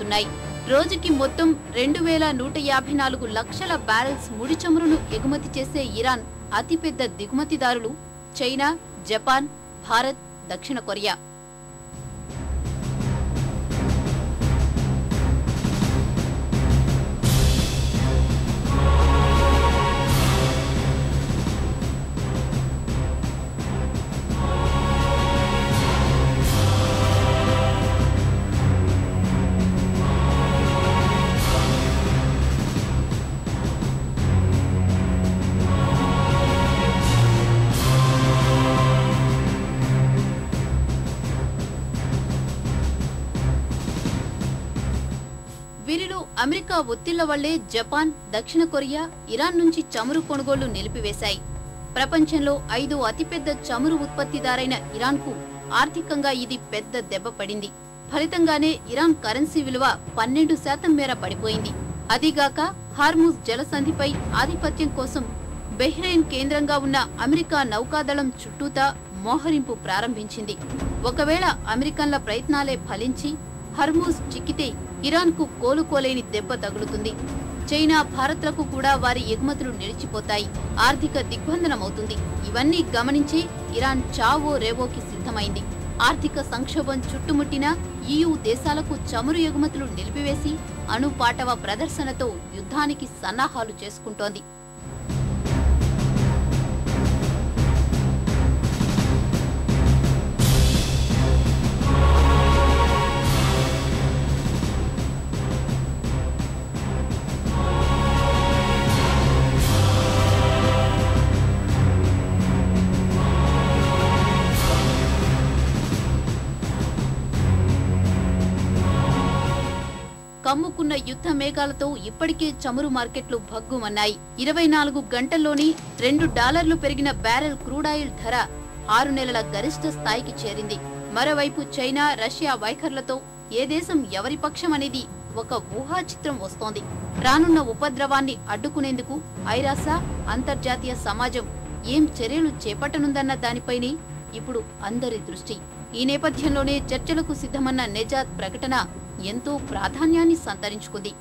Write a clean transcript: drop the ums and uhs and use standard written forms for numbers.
ఉన్నాయి. రోజుకి మొత్తం 2154 లక్షల బ్యారెల్స్ ముడి చమురును ఎగుమతి చేసే ఇరాన్ అతిపెద్ద దిగుమతిదారులు చైనా, జపాన్, భారత్, దక్షిణ కొరియా. వీరిలో అమెరికా ఒత్తిళ్ల వల్లే జపాన్, దక్షిణ కొరియా ఇరాన్ నుంచి చమురు కొనుగోళ్లు నిలిపివేశాయి. ప్రపంచంలో 5వ అతిపెద్ద చమురు ఉత్పత్తిదారైన ఇరాన్కు ఆర్థికంగా ఇది పెద్ద దెబ్బ పడింది. ఫలితంగానే ఇరాన్ కరెన్సీ విలువ 12% మేర పడిపోయింది. అదిగాక హార్ముజ్ జలసంధిపై ఆధిపత్యం కోసం బెహ్రెయిన్ కేంద్రంగా ఉన్న అమెరికా నౌకాదళం చుట్టూతా మోహరింపు ప్రారంభించింది. ఒకవేళ అమెరికన్ల ప్రయత్నాలే ఫలించి హర్ముజ్ చిక్కితే ఇరాన్కు కోలుకోలేని దెబ్బ తగులుతుంది. చైనా, భారత్లకు కూడా వారి ఎగుమతులు నిలిచిపోతాయి. ఆర్థిక దిగ్బంధనమవుతుంది. ఇవన్నీ గమనించి ఇరాన్ చావో రేవోకి సిద్ధమైంది. ఆర్థిక సంక్షోభం చుట్టుముట్టిన EU దేశాలకు చమురు ఎగుమతులు నిలిపివేసి అణుపాటవ ప్రదర్శనతో యుద్ధానికి సన్నాహాలు చేసుకుంటోంది. కమ్ముకున్న యుద్ధ మేఘాలతో ఇప్పటికే చమురు మార్కెట్లు భగ్గుమన్నాయి. 24 గంటల్లోని $2 పెరిగిన బ్యారెల్ క్రూడాయిల్ ధర 6 నెలల గరిష్ట స్థాయికి చేరింది. మరోవైపు చైనా, రష్యా వైఖరులతో ఏ దేశం ఎవరి పక్షం అనేది ఒక ఊహాచిత్రం వస్తోంది. రానున్న ఉపద్రవాన్ని అడ్డుకునేందుకు ఐరాస, అంతర్జాతీయ సమాజం ఏం చర్యలు చేపట్టనుందన్న దానిపైనే ఇప్పుడు అందరి దృష్టి. ఈ నేపథ్యంలోనే చర్చలకు సిద్ధమన్న నెజాద్ ప్రకటన ఎంతో ప్రాధాన్యాన్ని సంతరించుకుంది.